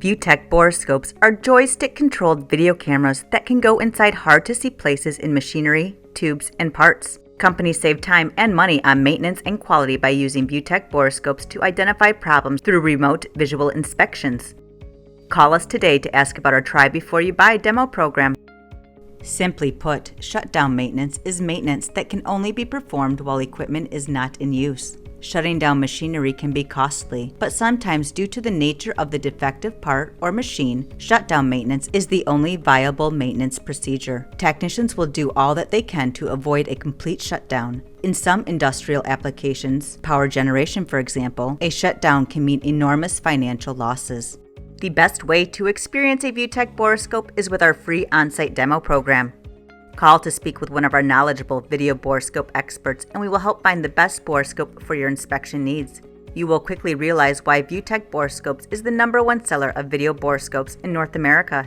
ViewTech Borescopes are joystick-controlled video cameras that can go inside hard-to-see places in machinery, tubes, and parts. Companies save time and money on maintenance and quality by using ViewTech Borescopes to identify problems through remote visual inspections. Call us today to ask about our Try Before You Buy demo program. Simply put, shutdown maintenance is maintenance that can only be performed while equipment is not in use. Shutting down machinery can be costly, but sometimes due to the nature of the defective part or machine, shutdown maintenance is the only viable maintenance procedure. Technicians will do all that they can to avoid a complete shutdown. In some industrial applications, power generation for example, a shutdown can mean enormous financial losses. The best way to experience a ViewTech Borescope is with our free on-site demo program. Call to speak with one of our knowledgeable video borescope experts and we will help find the best borescope for your inspection needs. You will quickly realize why ViewTech Borescopes is the #1 seller of video borescopes in North America.